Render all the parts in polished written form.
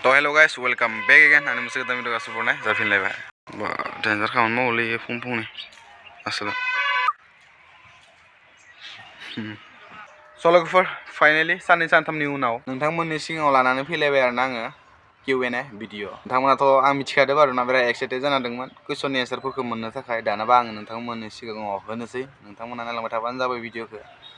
तो hello guys welcome back again आंनि मोनसे गोदान भिडिअ गासिबो बरनाय जाफिनलायबाय डेन्जार खामानि मावोलै फुंनि आसोला स' लोगोफोर फाइनालि साननै सानथामनि उनाव नोंथांमोननि सिगाङाव लानानै फैलायबाय आरोना आङो Q&A भिडिअ नोंथांमोनाथ' आं मिथिखादों आरोना बिराद एक्साइटेड जाना दंमोन कुइसननि एन्सारफोरखौ मोननो थाखाय दानाबा आङो नोंथांमोननि सिगाङाव होनोसै नोंथांमोना नायलांबाय थाबानो जाबाय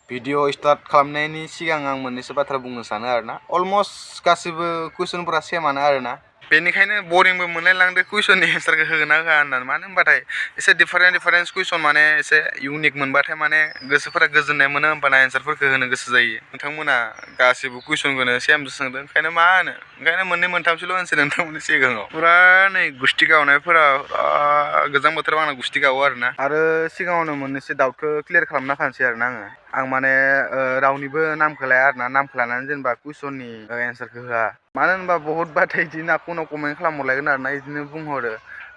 भिडिअ स्टार्ट खालामनायनि सिगां आं मोननैसो बाथ्रा बुंनो सानो आरोना अलमस्ट गासिबो कुइसनफोरा सेमानो आरोना बेनिखायनो बरिंबो मोनलायलांदो कुइसननि एन्सारखौ होगोन ना होआ होननानै मानो होनबाथाय एसे डिफारेन्ट कुइसन माने एसे इउनिक मोनबाथाय माने गोसोफोरा गोजोननाय मोनो होमबाना एन्सारफोरखौ होनो गोसो जायो नोंथांमोना गासिबो कुइसनखौनो सेमसो सोंदों ओंखायनो मा होनो ओंखायनो मोननै मोनथामसोल' होनसै नोंथांमोननि सिगाङाव फुरा नै गुस्थि गावनायफोरा गोजां बोथोराव आंना गुस्थि गावो आरोना आरो सिगाङावनो मोननैसो डाउटखौ क्लियार खालामना फानसै आरोना आं माने रावनिबो नामखौ लाया आरोना नामखौ लानानै जेनेबा कुइसननि एन्सारखौ होआ मानो होनबा बहुत बाथाय बिदिनो उनाव कमेन्ट खालामहरलायगोन आरोना बिदिनो बुंहरो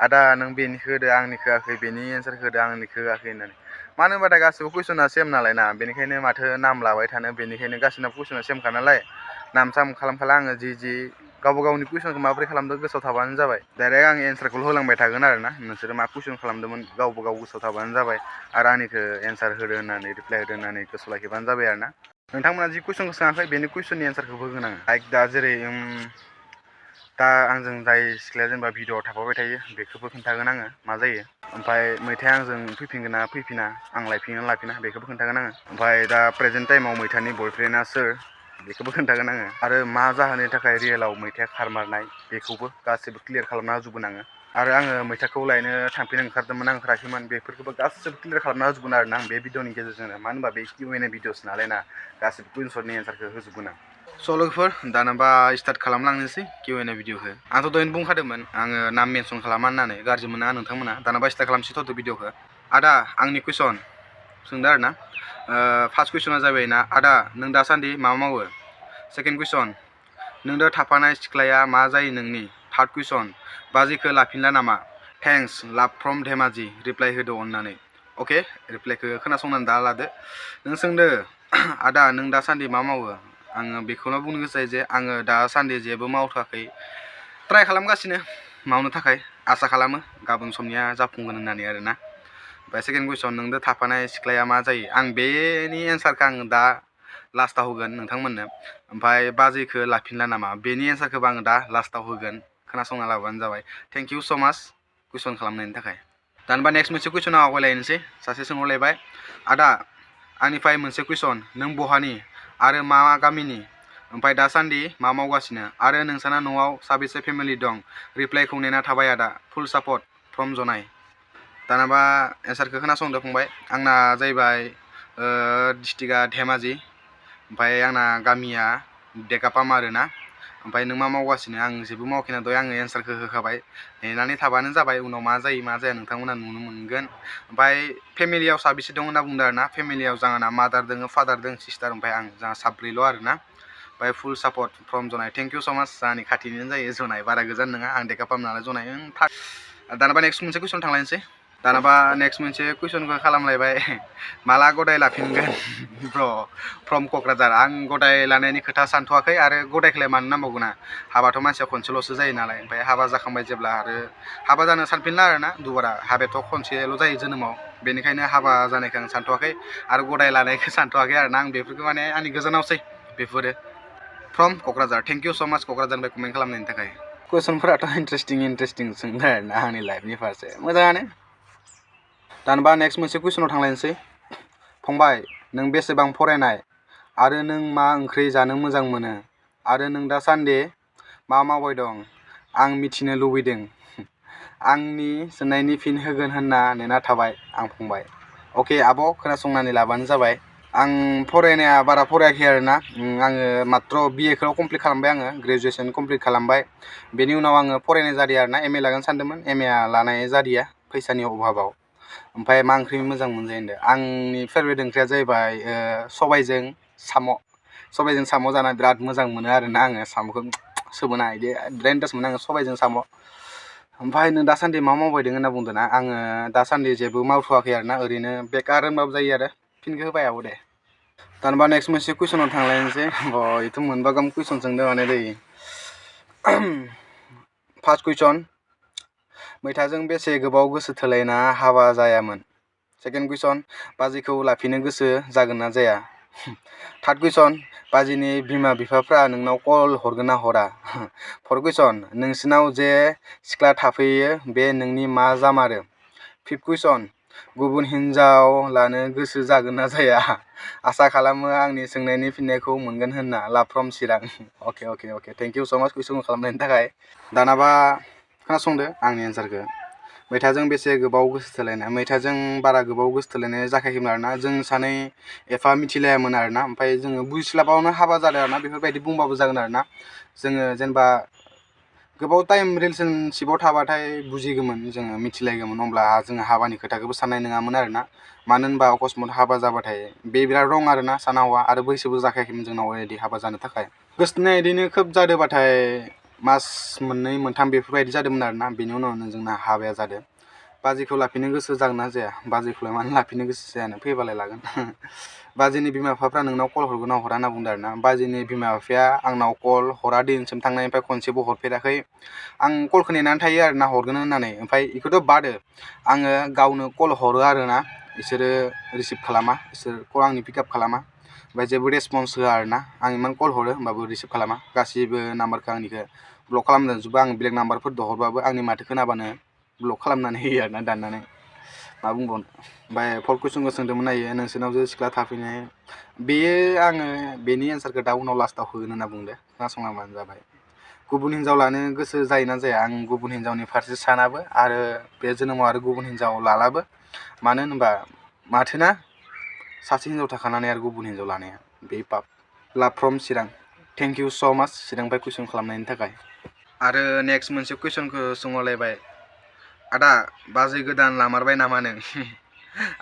आदा नों बेनिखौ होदो आंनिखौ होआखै बेनि एन्सारखौ होदो आंनिखौ होआखै होननानै मानो होनबाथाय गासिबो कुइसना सेम नालाय ना बेनिखायनो माथो नाम लाबाय थानो बेनिखायनो गासिनाबो कुइसना सेमखा नालाय नाम साम खालामखाला आङो जि गावबा गावनि कुइसनखौ माबोरै खालामदों गोसोआव थाबानो जाबाय डाइरेक्ट आं एन्सारखौल' होलांबाय थागोन आरोना नोंसोरो मा कुइसन खालामदोंमोन गावबा गाव गोसोआव थाबानो जाबाय आरो आंनिखौ एन्सार होदो होननानै रिप्लाइ होदो होननानै गोसोआव लाखिबानो जाबाय आरोना नोंथांमोना जि कुइसनखौ सोङाखै बेनि कुइसननि एन्सारखौबो होगोन आङो लाइक दा जेरै दा आंजों जाय सिख्लाया जेनेबा भिडिअआव थाफाबाय थायो बेखौबो खोन्थागोन आङो मा जायो ओमफ्राय मैथाया आंजों फैफिनगोन ना फैफिना आं लायफिनगोन ना लाफिना बेखौबो खोन्थागोन आङो ओमफ्राय दा प्रेजेन्ट टाइमाव मैथानि बयफ्रेन्डआ सोर बेखौबो खोन्थागोन आङो आरो मा जाहोननि थाखाय रियेलाव मैथाया खारमारनाय बेखौबो गासिबो क्लियार खालामना होजोबगोन आङो आरो आङो मैथाखौ लायनो थांफिननो ओंखारदोंमोन आं ओंखाराखैमोन बेफोरखौबो गासिबो क्लियार खालामना होजोबगोन आरोना आं बे भिडिअनि गेजेरजोंनो मानो होनबा बे Q&A भिडिअस नालाय ना गासिबो कुइसननि एन्सारखौ होजोबगोन आं स' लोगोफोर दानाबा स्टार्ट खालामलांनोसै Q&A भिडिअखौ आंथ' दहायनो बुंखादोंमोन आङो नाम मेनसन खालामा होननानै गाज्रि मोना नोंथांमोना दानाबा स्टार्ट खालामसै थ' भिडिअखौ आदा आंनि कुइसन सोंदो आरोना फार्स्ट कुइसना जाबाय ना आदा नों दासान्दि मा मावो सेकेन्ड कुइसन नोंदो थाफानाय सिख्लाया मा जायो नोंनि थार्ड कुइसन बाजिखौ लाफिनला नामा थेंक्स लाभ फ्रम धेमाजि रिप्लाइ होदो अननानै अके रिप्लाइखौ खोनासंनानै दा लादो नों सोंदो आदा नों दासान्दि मा मावो आङो बेखौनो बुंनो गोसो जायो जे आङो दासान्दि जेबो मावथ'वाखै ट्राइ खालामगासिनो मावनो थाखाय आसा खालामो गाबोन समनिया जाफुंगोन होननानै आरोना ओमफ्राय सेकेन्ड कुइसन नोंदो थाफानाय सिख्लाया मा जायो आं बेनि एन्सारखौ आं दा लास्टाव होगोन नोंथांमोननो ओमफ्राय बाजैखौ लाफिनला नामा बेनि एन्सारखौबो आं दा लास्टाव होगोन खोनासंना लाबानो जाबाय थेंक इउ स' माच कुइसन खालामनायनि थाखाय दानबा नेक्स्ट मोनसे कुइसनाव आवगायलायनोसै सासे सोंहरलायबाय आदा आंनिफ्राय मोनसे कुइसन नों बहानि आरो मा गामिनि ओमफ्राय दासान्दि मा मावगासिनो आरो नोंसाना न'आव साबेसे फेमिलि दं रिप्लाइखौ नेना थाबाय आदा फुल सापर्ट फ्रम जनाय दानाबा एन्सारखौ खोनासंदो फंबाय आंना जाहैबाय डिस्ट्रिक्टआ धेमाजि ओमफ्राय आंना गामिया डेकापाम आरोना ओमफ्राय नों मा मावगासिनो आं जेबो मावाखैना दहाय आङो एन्सारखौ होखाबाय नेनानै थाबानो जाबाय उनाव मा जायो मा जाया नोंथांमोना नुनो मोनगोन ओमफ्राय फेमिलियाव साबेसे दं होनना बुंदों आरोना फेमिलियाव जोंहाना मादार दङ फादार दं सिस्टार ओमफ्राय आं जोंहा साब्रैल' आरोना ओमफ्राय फुल सापर्ट फ्रम जनाय थेंक इउ स' माच जोंहानि खाथिनिनो जायो जनाय बारा गोजान नङा आं डेकापाम नालाय जनाय दानाबा नेक्स्ट मोनसे कुइसन थांलायनोसै दानाबा नेक्स्ट मोनसे कुइसनखौ खालामलायबाय माला गदाय लाफिनगोन ब्र फ्रम क'क्राझार आं गदाय लानायनि खोथा सानथ'वाखै आरो गदायखौलाय मानो नांबावगोन ना हाबाथ' मानसिया खनसेल'सो जायो नालाय ओमफ्राय हाबा जाखांबाय जेब्ला आरो हाबा जानो सानफिनला आरोना दुबारा हाबायाथ' खनसेल' जायो जोनोमाव बेनिखायनो हाबा जानायखौ आं सानथ'वाखै आरो गदाय लानायखौ सानथ'वाखै आरोना आं बेफोरखौ माने आंनि गोजानावसै बेफोरो फ्रम क'क्राझार थेंक इउ स' माच क'क्राझारनिफ्राय कमेन्ट खालामनायनि थाखाय कुइसनफोराथ' इन्टारेस्टिं सोंदों आरोना आंनि लाइफनि फारसे मोजाङानो दानबा नेक्स्ट मोनसे कुइसनाव थांलायनोसै फंबाय नों बेसेबां फरायनाय आरो नों मा ओंख्रि जानो मोजां मोनो आरो नों दासान्दि मा मावबाय दं आं मिथिनो लुबैदों आंनि सोंनायनि फिन होगोन होनना नेना थाबाय आं फंबाय अके आब' खोनासंनानै लाबानो जाबाय आं फरायनाया बारा फरायाखै आरोना आङो मात्र BA खौ कमप्लिट खालामबाय आङो ग्रेजुवेसन कमप्लिट खालामबाय बेनि उनाव आङो फरायनाय जादिया आरोना MA लागोन सानदोंमोन MA लानाय जादिया फैसानि अभाबाव ओमफ्राय मा ओंख्रि मोजां मोनजायो होनदों आंनि फेभरेट ओंख्रिया जाहैबाय सबायजों साम' जाना बिराद मोजां मोनो आरोना आङो साम'खौ सोबोना बिदि बिराद इन्टारेस्ट मोनो आङो सबायजों साम' ओमफ्राय नों दासान्दि मा मावबाय दं होनना बुंदों ना आङो दासान्दि जेबो मावथ'वाखै आरोना ओरैनो बेकार होनबाबो जायो आरो फिनखौ होबाय आब' दे दानबा नेक्स्ट मोनसे कुइसनाव थांलायनोसै बेथ' मोनबा गाहाम कुइसन सोंदों माने दै फार्स्ट कुइसन मैथाजों बेसे गोबाव गोसो थोलायना हाबा जायामोन सेकेन्ड कुइसन बाजैखौ लाफिनो गोसो जागोन ना जाया थार्ड कुइसन बाजैनि बिमा बिफाफ्रा नोंनाव कल हरगोन ना हरा फर्थ कुइसन नोंसिनाव जे सिख्ला थाफैयो बे नोंनि मा जामारो फिफ्थ कुइसन गुबुन हिन्जाव लानो गोसो जागोन ना जाया आसा खालामो आंनि सोंनायनि फिननायखौ मोनगोन होनना लाभ from Chirang okay thank you स' माच कुइसन खालामनायनि थाखाय दानाबा खोनासंदो आंनि एन्सारखौ मैथाजों बेसे गोबाव गोसो थोलायनाय मैथाजों बारा गोबाव गोसो थोलायनाय जाखायाखैमोन आरोना जों सानै एफा मिथिलायामोन आरोना ओमफ्राय जोङो बुजिस्लाबावनो हाबा जादों आरोना बेफोरबायदि बुंबाबो जागोन आरोना जोङो जेनेबा गोबाव टाइम रिलेसनशिपाव थाबाथाय बुजिगौमोन जोङो मिथिलायगौमोन अब्ला जोङो हाबानि खोथाखौबो साननाय नङामोन आरोना मानो होनबा अकस्मात हाबा जाबाथाय बे बिराद रं आरोना साना हौवा आरो बैसोबो जाखायाखैमोन जोंनाव अलरेडि हाबा जानो थाखाय गोसोथोनाया बिदिनो खोब जादोंबाथाय मास मोननै मोनथाम बेफोरबायदि जादोंमोन आरोना बेनि उनावनो जोंना हाबाया जादों बाजैखौ लाफिनो गोसो जागोन ना जाया बाजैखौलाय मानो लाफिनो गोसो जायानो फैबालाय लागोन बाजैनि बिमा बिफाफ्रा नोंनाव कल हरगोन ना हरा होनना बुंदों आरोना बाजैनि बिमा बिफाया आंनाव कल हरा दिनैसिम थांनायनिफ्राय खनसेबो हरफेराखै आं कलखौ नेनानै थायो आरोना हरगोन होननानै ओमफ्राय बेखौथ' बादो आङो गावनो कल हरो आरोना बिसोरो रिसिभ खालामा बिसोर कल आंनि पिकआप खालामा ओमफ्राय जेबो रेसपन्स होआ आरोना आं इमान कल हरो होमबाबो रिसिभ खालामा गासिबो नाम्बारखौ आंनिखौ ब्लक खालामजोबो आं बेलेग नाम्बारफोरजों हरबाबो आंनि माथो खोनाबानो ब्लक खालामनानै होयो आरोना दाननानै मा बुंबावनो ओमफ्राय फर्थ कुइसनखौ सोंदोंमोन नायो नोंसोरनाव जे सिख्ला थाफैनाय बेयो आङो बेनि एन्सारखौ दा उनाव लास्टाव होगोन होनना बुंदो खोनासंलांबानो जाबाय गुबुन हिन्जाव लानो गोसो जायोना जाया आं गुबुन हिन्जावनि फारसे सानाबो आरो बे जोनोमाव आरो गुबुन हिन्जाव लालाबो मानो होनोबा माथोना सासे हिन्जाव थाखानानै आरो गुबुन हिन्जाव लानाया बे पाप लाभ फ्रम चिरां थेंक इउ स' माच चिरांनिफ्राय कुइसन खालामनायनि थाखाय आरो नेक्स्ट मोनसे कुइसनखौ सोंहरलायबाय आदा बाजै गोदान लामारबाय नामा नों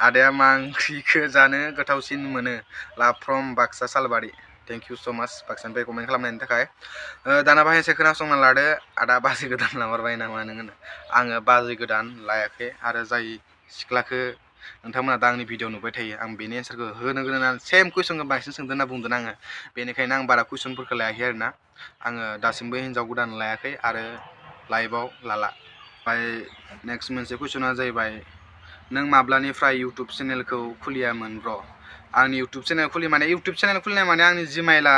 आदाया मा ओंख्रिखौ जानो गोथावसिन मोनो लाभ from Baksa Salbari thank you स' माच बाक्सानिफ्राय कमेन्ट खालामनायनि थाखाय दाना बाहायसे खोनासंना लादो आदा बाजै गोदान लामारबाय नामा नों होनो आङो बाजै गोदान लायाखै आरो जाय सिख्लाखौ नोंथांमोना दा आंनि भिडिअ नुबाय थायो आं बेनि एन्सारखौ होनो गोनां होननानै सेम कुइसनखौ बांसिन सोंदों होनना बुंदों आङो बेनिखायनो आं बारा कुइसनफोरखौ लायाखै आरोना आङो दासिमबो हिन्जाव गोदान लायाखै आरो लाइफआव लाला ओमफ्राय नेक्स्ट मोनसे कुइसना जाहैबाय नों माब्लानिफ्राय इउटुब चेनेलखौ खुलियामोन ब्र आंनि इउटुब चेनेल खुलिनाय माने आंनि जिमेइला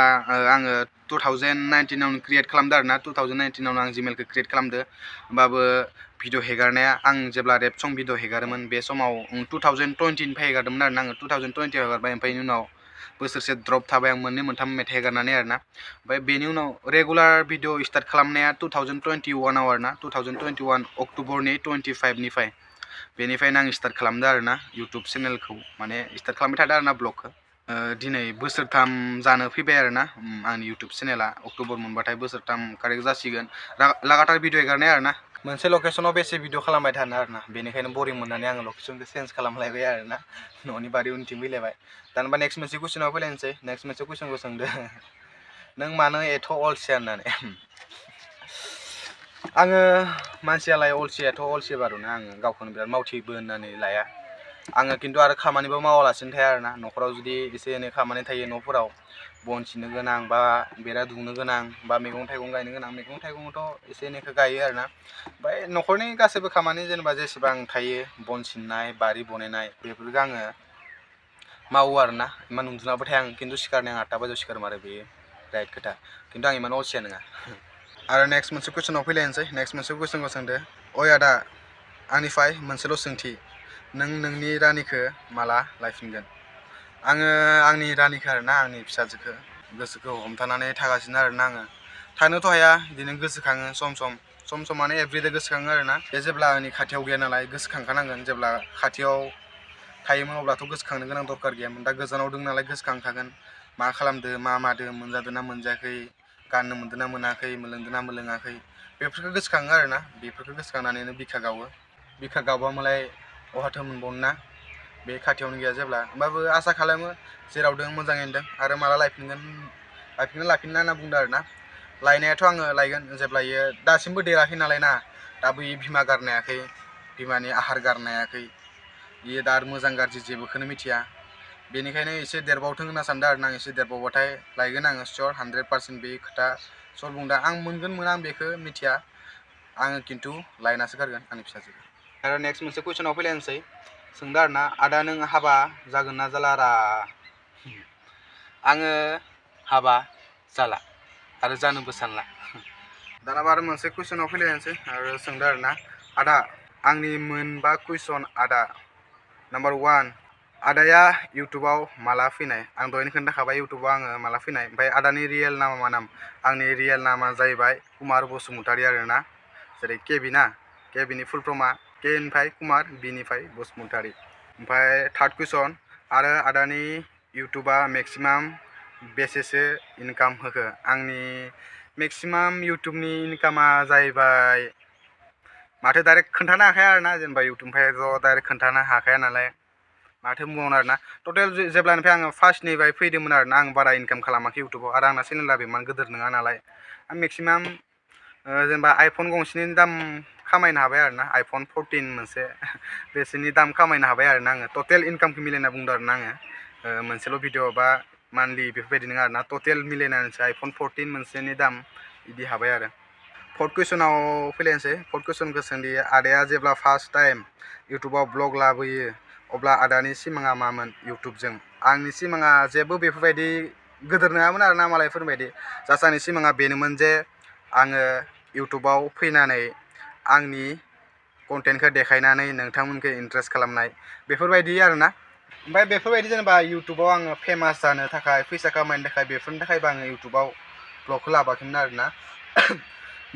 आङो 2019आवनो क्रिएट खालामदों आरोना 2019आवनो आं जिमेइलखौ क्रिएट खालामदो होमबाबो भिडिअ हेगारनाया आं जेब्ला रेप सं भिडिअ हेगारोमोन बे समाव 2020निफ्राय हेगारदोंमोन आरोना आङो 2020आव हेगारबाय ओमफ्राय बेनि उनाव बोसोरसे द्रप थाबाय आं मोननै मोनथाम मेथाइ हेगारनानै आरोना ओमफ्राय बेनि उनाव रेगुलार भिडिअ स्टार्ट खालामनाया 2021आव आरोना 2021 अक्ट'बरनि 25निफ्राय बेनिफ्रायनो आं स्टार्ट खालामदों आरोना इउटुब चेनेलखौ माने स्टार्ट खालामबाय थादों आरोना ब्लगखौ दिनै बोसोरथाम जानो फैबाय आरोना आंनि इउटुब चेनेला अक्ट'बर मोनबाथाय बोसोरथाम कारेक्ट जासिगोन लागातार भिडिअ हेगारनाय आरोना मोनसे लकेसनाव बेसे भिडिअ खालामबाय थानो आरोना बेनिखायनो बरिं मोननानै आङो लकेसनखौ चेन्ज खालामलायबाय आरोना न'नि बारि उनथिं फैलायबाय दानबा नेक्स्ट मोनसे कुइसनाव फैलायनोसै नेक्स्ट मोनसे कुइसनखौ सोंदो नों मानो एथ' अलसिया होननानै आङो मानसियालाय अलसियाथ' अलसिया बारुना आङो गावखौनो बिराद मावथिबो होननानै लाया आङो खिन्थु आरो खामानिबो मावालासिनो थाया आरोना न'खराव जुदि एसे एनै खामानि थायो न'फोराव बन सिननो गोनां बा बेरा दुमनो गोनां बा मैगं थाइगं गायनो गोनां मैगं थाइगंथ' एसे एनैखौ गायो आरोना ओमफ्राय न'खरनि गासैबो खामानि जेनेबा जेसेबां थायो बन सिननाय बारि बनायनाय बेफोरखौ आङो मावो आरोना इमान उन्दुनाबो थाया आं खिन्थु सिखारनाया आं 8टा बाजियाव सिखारोमारो बेयो राइट खोथा खिन्थु आं इमान अलसिया नङा आरो नेक्स्ट मोनसे कुइसनाव फैलायनोसै नेक्स्ट मोनसे कुइसनखौ सोंदो ओइ आदा आंनिफ्राय मोनसेल' सोंथि नों नोंनि रानिखौ माला लायफिनगोन आङो आंनि रानिखौ आरोना आंनि फिसाजोखौ गोसोखौ हमथानानै थागासिनो आरोना आङो थानोथ' हाया बिदिनो गोसोखाङो सम सम माने एभ्रिडे गोसोखाङो आरोना बे जेब्ला आंनि खाथियाव गैया नालाय गोसोखांखानांगोन जेब्ला खाथियाव थायोमोन अब्लाथ' गोसोखांनो गोनां दरकार गैयामोन दा गोजानाव दं नालाय गोसोखांखागोन मा खालामदो मा मादो मोनजादों ना मोनजायाखै गाननो मोनदों ना मोनाखै मोनलोंदों ना मोनलोङाखै बेफोरखौ गोसोखाङो आरोना बेफोरखौ गोसोखांनानैनो बिखा गावबामोनलाय अहाथो मोनबावनो ना बे खाथियावनो गैया जेब्ला होमबाबो आसा खालामो जेराव दं मोजाङैनो दं आरो माला लायफिनना होनना बुंदों आरोना लायनायाथ' आङो लायगोन जेब्ला इयो दासिमबो देराखै नालाय ना दाबो इयो बिमा गारनायाखै बिमानि आहार गारनायाखै इयो दा आरो मोजां गाज्रि जेबोखौनो मिथिया बेनिखायनो एसे देरबावथों होनना सानदों आरो आं एसे देरबावबाथाय लायगोन आङो सियर 100% बे खोथा सर बुंदा आं मोनगोन मोना आं बेखौ मिथिया आङो खिन्थु लायनासो गारगोन आंनि फिसाजोखौ आरो नेक्स्ट मोनसे कुइसनाव फैलायनोसै सोंदो आरो ना आदा नों हाबा जागोन ना जाला रा आङो हाबा जाला आरो जानोबो सानला दाना आरो मोनसे कुइसनाव फैलायनोसै आरो सोंदो आरो ना आदा आंनि मोनबा कुइसन आदा नाम्बार 1 आदाया इउटुबाव माला फैनाय आं दहायनो खोन्थाखाबाय इउटुबाव आङो माला फैनाय ओमफ्राय आदानि रियेल नामा मा नाम आंनि रियेल नामा जाहैबाय कुमार बसुमतारी आरो ना जेरै केबि ना केबिनि फुल फर्मा केनिफ्राय कुमार बिनिफ्राय बसुमतारी ओमफ्राय थार्ड कुइसन आरो आदानि इउटुबा मेक्सिमाम बेसेसो इनकाम होखो आंनि मेक्सिमाम इउटुबनि इनकामा जाहैबाय माथो डाइरेक्ट खोन्थानो हाखाया आरो ना जेनेबा इउटुबनिफ्रायथ' डाइरेक्ट खोन्थानो हाखाया नालाय माथो बुंबावनो आरो ना टटेल जेब्लानिफ्राय आङो फार्स्टनिफ्राय फैदोंमोन आरो ना आं बारा इनकाम खालामाखै इउटुबाव आरो आंना चेनेलाबो इमान गिदिर नङा नालाय आं मेक्सिमाम जेनेबा आइफन गंसेनि दाम खामायनो हाबाय आरो ना आइफन 14 मोनसे बेसेनि दाम खामायनो हाबाय आरो ना आङो टटेल इनकामखौ मिलायना बुंदों आरो ना आङो मोनसेल' भिडिअ बा मान्थलि बेफोरबायदि नङा आरो ना टटेल मिलायनानैसो आइफन 14 मोनसेनि दाम बिदि हाबाय आरो फोर्थ कुइसनाव फैलायनोसै फोर्थ कुइसनखौ सोंदि आदाया जेब्ला फार्स्ट टाइम इउटुबाव ब्लग लाबोयो अब्ला आदानि सिमाङा मामोन इउटुबजों आंनि सिमाङा जेबो बेफोरबायदि गिदिर नङामोन आरो ना मालायफोरबायदि जास्ट आंनि सिमाङा बेनोमोन जे आङो इउटुबाव फैनानै आंनि कन्टेन्टखौ देखायनानै नोंथांमोनखौ इन्ट्रेस्ट खालामनाय बेफोरबायदि आरो ना ओमफ्राय बेफोरबायदि जेनेबा इउटुबाव आङो फेमास जानो थाखाय फैसा खामायनो थाखाय बेफोरनि थाखायबो आङो इउटुबाव ब्लगखौ लाबोआखैमोन आरो ना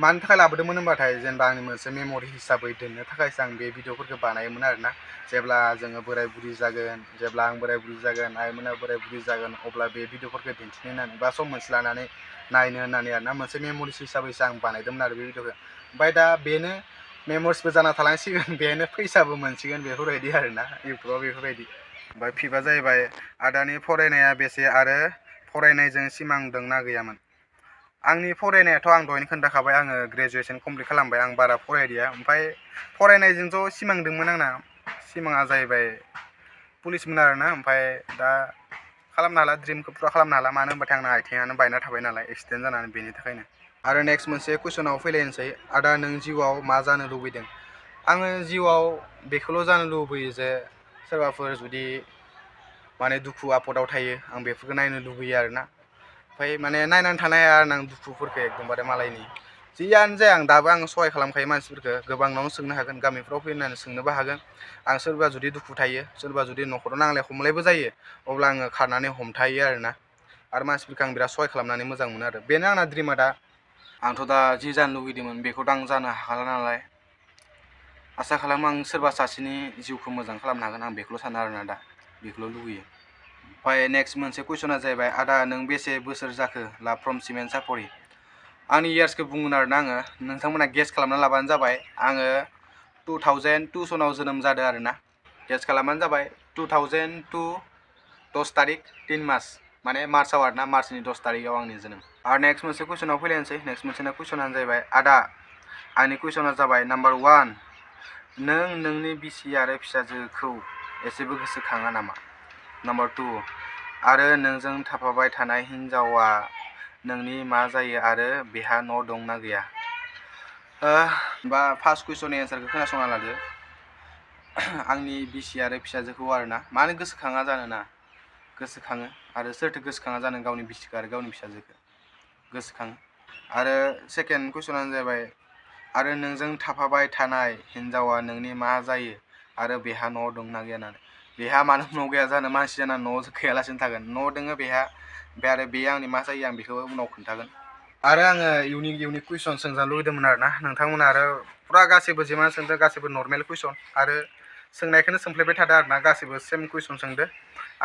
मानि थाखाय लाबोदोंमोन होनबाथाय जेनेबा आंनि मोनसे मेम'रि हिसाबै दोननो थाखायसो आं बे भिडिअफोरखौ बानायोमोन आरो ना जेब्ला जोङो बोराय बुरि जागोन जेब्ला आं बोराय बुरि जागोन आइमोना बोराय बुरि जागोन अब्ला बे भिडिअफोरखौ दिन्थिनो होननानै बा सम मोनसे लानानै नायनो होननानै आरो ना मोनसे मेम'रिस हिसाबैसो आं बानायदोंमोन आरो बे भिडिअखौ ओमफ्राय दा बेनो मेम'रिसबो जाना थालांसिगोन बेनो फैसाबो मोनसिगोन बेफोरबायदि आरो ना इउटुबाव बेफोरबायदि ओमफ्राय फिफआ जाहैबाय आदानि फरायनाया बेसे आरो फरायनायजों सिमां दंना गैयामोन आंनि फरायनायाथ' आं दहायनो खोन्थाखाबाय आङो ग्रेजुवेसन कमप्लिट खालामबाय आं बारा फरायदिया ओमफ्राय फरायनायजोंथ' सिमां दंमोन आंना सिमाङा जाहैबाय पुलिसमोन आरो ना ओमफ्राय दा खालामनो हाला ड्रिमखौ फुरा खालामनो हाला मानो होनबाथाय आंना आथिङानो बायना थाबाय नालाय एक्सिडेन्ट जानानै बेनि थाखायनो आरो नेक्स्ट मोनसे कुइसनाव फैलायनोसै आदा नों जिउआव मा जानो लुबैदों आङो जिउआव बेखौल' जानो लुबैयो जे सोरबाफोर जुदि माने दुखु आफदाव थायो आं बेफोरखौ नायनो लुबैयो आरो ना ओमफ्राय माने नायनानै थानो हाया आरो आं दुखुफोरखौ एकदमबारे मालायनि जियानो जाया आं दाबो आं सहाय खालामखायो मानसिफोरखौ गोबांनावनो सोंनो हागोन गामिफ्राव फैनानै सोंनोबो हागोन आं सोरबा जुदि दुखु थायो सोरबा जुदि न'खराव नांलाय खमलायबो जायो अब्ला आङो खारनानै हमथायो आरो मानसिफोरखौ आं बिराद सहाय खालामनानै मोजां मोनो आरो बेनो आंना ड्रिमा दा आंथ' दा जि जानो लुगैदोंमोन बेखौथ' आं जानो हाला नालाय आसा खालामो आं सोरबा सासेनि जिउखौ मोजां खालामनो हागोन आं बेखौल' सानो आरोना दा बेखौल' लुगैयो ओमफ्राय नेक्स्ट मोनसे कुइसना जाहैबाय आदा नों बेसे बोसोर जाखो लाभ फ्रम सिमेन्ट सापरि आंनि इयार्सखौ बुंगोन आरोना आङो नोंथांमोना गेस खालामना लाबानो जाबाय आङो 2002 सनाव जोनोम जादों आरोना गेस खालामबानो जाबाय 2002 10 तारिख 3 मास माने मार्चआव आरोना मार्चनि 10 तारिखआव आंनि जोनोम आरो नेक्स्ट मोनसे कुइसनाव फैलायनोसै नेक्स्ट मोनसे कुइसनानो जाहैबाय आदा आंनि कुइसना जाबाय नाम्बार 1 नों नोंनि बिसि आरो फिसाजोखौ एसेबो गोसोखाङा नामा नाम्बार 2 आरो नोंजों थाफाबाय थानाय हिन्जावा नोंनि मा जायो आरो बेहा न' दंना गैया बा फार्स्ट कुइसननि एन्सारखौ खोनासंना लादो आंनि बिसि आरो फिसाजोखौ आरोना मानो गोसोखाङा जानो ना गोसोखाङो आरो सोरथो गोसोखाङा जानो गावनि बिसिखौ आरो गावनि फिसाजोखौ गोसोखाङो आरो सेकेन्ड कुइसनानो जाहैबाय आरो नोंजों थाफाबाय थानाय हिन्जावा नोंनि मा जायो आरो बेहा न' दंना गैया होननानै बेहा मानो न' गैया जानो मानसि जाना न' गैयालासिनो थागोन न' दोङो बेहा ओमफ्राय आरो बेयो आंनि मा जायो आं बेखौ उनाव खोन्थागोन आरो आङो इउनिक कुइसन सोंजानो लुगैदोंमोन आरोना नोंथांमोना आरो फुरा गासैबो जिमान सोंदों गासैबो नर्मेल कुइसन आरो सोंनायखौनो सोंफ्लेबाय थादों आरोना गासैबो सेम कुइसन सोंदो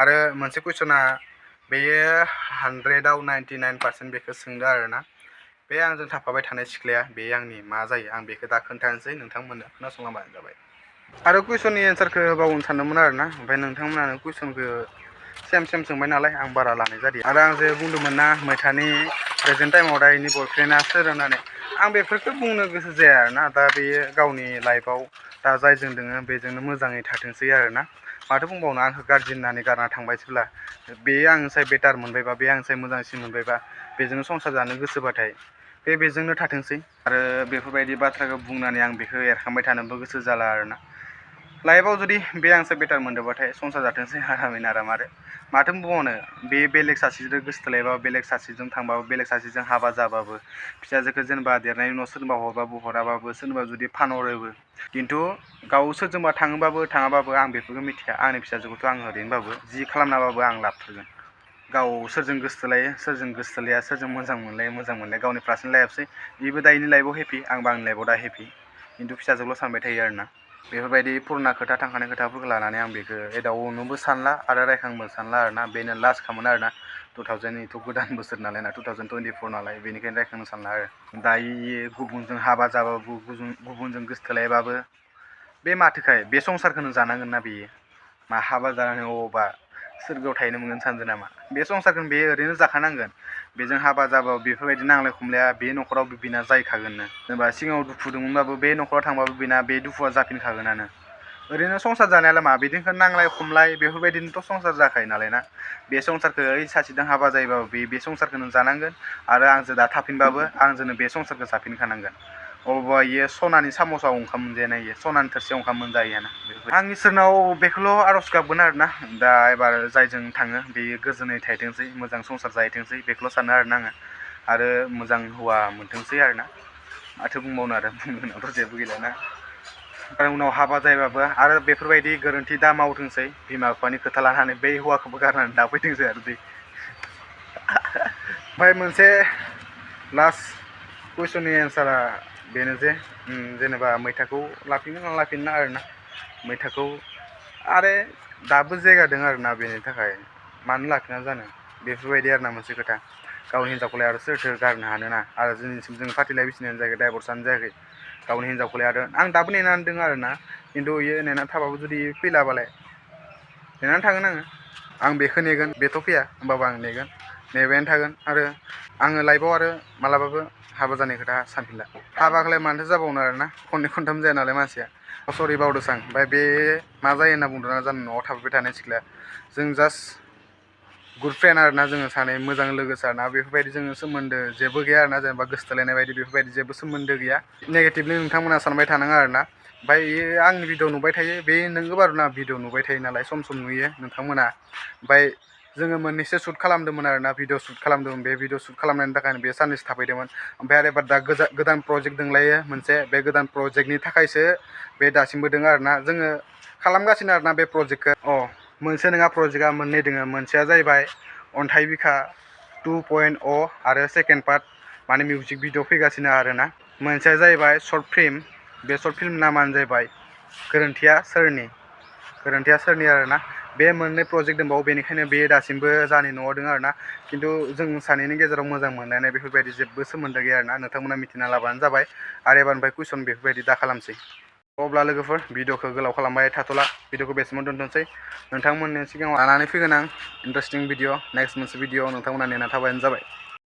आरो मोनसे कुइसना बेयो 100आव 99% बेखौ सोंदो आरोना बे आंजों थाफाबाय थानाय सिख्लाया बे आंनि मा जायो आं बेखौ दा खोन्थानोसै नोंथांमोननो खोनासंलांबानो जाबाय आरो कुइसननि एन्सारखौ बावनो सानदोंमोन आरोना ओमफ्राय नोंथांमोनानो कुइसनखौ सेम सोंबाय नालाय आं बारा लानाय जादों आरो आं जे बुंदोंमोन ना मैथानि प्रेजेन्ट टाइमाव दा इनि बयफ्रेन्डआ सोर होननानै आं बेफोरखौ बुंनो गोसो जाया आरोना दा बेयो गावनि लाइफआव दा जायजों दोङो बेजोंनो मोजाङै थाथोंसै आरोना माथो बुंबावनो आंखौ गाज्रि होननानै गारना थांबाय जेब्ला बे आंनिसाय बेटार मोनबायबा बे आंनिसाय मोजांसिन मोनबायबा बेजोंनो संसार जानो गोसोबाथाय बेजोंनो थाथोंसै आरो बेफोरबायदि बाथ्राखौ बुंनानै आं बेखौ एरखांबाय थानोबो गोसो जाला आरोना लाइफआव जुदि बे आंसो बेटार मोनदोंबाथाय संसार जाथोंसै आरामै आराम आरो माथो बुंबावनो बे बेलेग सासेजों गोसोथोलायबाबो बेलेग सासेजों थांबाबो बेलेग सासेजों हाबा जाबाबो फिसाजोखौ जेनेबा देरनायनि उनाव सोरबा हरबाबो हराबाबो सोरबा जुदि फानहरोबो खिन्थु गाव सोरजोंबा थाङोबाबो थाङाबाबो आं बेफोरखौ मिथिया आंनि फिसाजोखौथ' आं ओरैनोबाबो जि खालामनाबाबो आं लाबोथारगोन गाव सोरजों गोसोथोलायो सोरजों गोसोथोलाया सोरजों मोजां मोनलाया गावनि पार्सनेल लाइफसै बेबो दायोनि लाइफआव हेपि आंबो आंनि लाइफआव दा हेपि खिन्थु फिसाजोंल' सानबाय थायो आरोना बेफोरबायदि पुराना खोथा थांखानाय खोथाफोरखौ लानानै आं बेखौ एदावनोबो सानला आरो रायखांबो सानला आरोना बेनो लास्ट खामोन आरोना 2000थ' गोदान बोसोर नालाय ना 2024 नालाय बेनिखायनो रायखांनो सानला आरो दायो गुबुनजों हाबा जाबाबो गुबुनजों गोसोथोलायबाबो बे माथोखाय बे संसारखौनो जानांगोन ना बेयो मा हाबा जानानै अबावबा सोरगोआव थाहैनो मोनगोन सानदों नामा बे संसारखौनो बे ओरैनो जाखानांगोन बेजों हाबा जाबाबो बेफोरबायदि नांलाय खमलाया बे न'खराव बिना जाहैखागोननो जेनेबा सिगाङाव दुखु दंमोनबाबो बे न'खराव थांबाबो बिना बे दुखुआ जाफिनखागोनानो ओरैनो संसार जानायालाय मा बिदिनो नांलाय खमलाय बेफोरबायदिनोथ' संसार जाखायो नालाय ना बे संसारखौ ओइ सासेजों हाबा जायोबाबो बे संसारखौनो जानांगोन आरो आंजों दा थाफिनबाबो आंजोंनो बे संसारखौ जाफिनखानांगोन अबावबा इयो सनानि सामसआव ओंखाम मोनजायाना इयो सनानि थोरसियाव ओंखाम मोनजाहैयाना आं इसोरनाव बेखौल' आर'ज गाबगोन आरोना दा एबार जायजों थाङो बेयो गोजोनै थाहैथोंसै मोजां संसार जाहैथोंसै बेखौल' सानो आरोना आङो आरो मोजां हौवा मोनथोंसै आरोना माथो बुंबावनो आरो बुंनायावथ' जेबो गैलाना आरो उनाव हाबा जायोबाबो आरो बेफोरबायदि गोरोन्थि दा मावथोंसै बिमा बिफानि खोथा लानानै बै हौवाखौबो गारनानै दा फैथोंसै आरो दै ओमफ्राय मोनसे लास्ट कुइसननि एन्सारा बेनो जे जेनेबा मैथाखौ लाफिनगोन ना लाफिना आरोना मैथाखौ आरो दाबो जायगा दं आरोना बेनि थाखाय मानो लाफिना जानो बेफोरबायदि आरोना मोनसे खोथा गावनि हिन्जावखौलाय आरो सोरथो गारनो हानोना आरो जोंनिसिम जों फाथैलाय बिसिनायानो जायाखै डाइभर्सआनो जायाखै गावनि हिन्जावखौलाय आरो आं दाबो नेनानै दङ आरोना खिन्थु इयो नेनानै थाबाबो जुदि फैलाबालाय नेनानै थागोन आं बेखौ नेगोन बेथ' फैया होमबाबो आं नेगोन नेबायानो थागोन आरो आङो लाइफआव आरो मालाबाबो हाबा जानाय खोथा सानफिनला हाबाखौलाय मानोथो जाबावनो आरोना खननै खनथाम जाया नालाय मानसिया सरि बावदोंसो आं ओमफ्राय बे मा जायो होनना बुंदोंना जानो न'आव थाफैबाय थानाय सिख्लाया जों जास्ट गुड फ्रेन्ड आरोना जोङो सानै मोजां लोगोसो आरोना बेफोरबायदि जोङो सोमोन्दो जेबो गैया आरोना जेनेबा गोसोथोलायनाय बायदि बेफोरबायदि जेबो सोमोन्दो गैया नेगेटिभलि नोंथांमोना सानबाय थानाङा आरोना ओमफ्राय इयो आंनि भिडिअ नुबाय थायो बे नोंगौ आरोना भिडिअ नुबाय थायो नालाय सम सम नुयो नोंथांमोना ओमफ्राय जोङो मोननैसो शुट खालामदोंमोन आरोना भिडिअ शुट खालामदोंमोन बे भिडिअ शुट खालामनायनि थाखायनो बे साननैसो थाफैदोंमोन ओमफ्राय आरो एबार दा गोदान प्रजेक्ट दंलायो मोनसे बे गोदान प्रजेक्टनि थाखायसो बे दासिमबो दङ आरोना जोङो खालामगासिनो आरोना बे प्रजेक्टखौ मोनसे नङा प्रजेक्टआ मोननै दङ मोनसेया जाहैबाय अन्थाइ बिखा 2.0 आरो सेकेन्ड पार्ट माने मिउजिक भिडिअ फैगासिनो आरोना मोनसेया जाहैबाय सर्ट फिल्म बे सर्ट फिल्म नामानो जाहैबाय गोरोन्थिया सोरनि आरोना बे मोननै प्रजेक्ट दंबावो बेनिखायनो बे दासिमबो जानि न'आव दङ आरोना खिन्थु जों सानैनि गेजेराव मोजां मोनलायनाय बेफोरबायदि जेबो सोमोन्दो गैया आरोना नोंथांमोना मिथिना लाबानो जाबाय आरो एबारनिफ्राय कुइसन बेफोरबायदि दा खालामसै अब्ला लोगोफोर भिडिअखौ गोलाव खालामबाय थाथ'ला भिडिअखौ बेसिमाव दोनथ'नोसै नोंथांमोननि सिगाङाव लानानै फैगोन आं इन्टारेस्टिं भिडिअ नेक्स्ट मोनसे भिडिअ नोंथांमोना नेना थाबानो जाबाय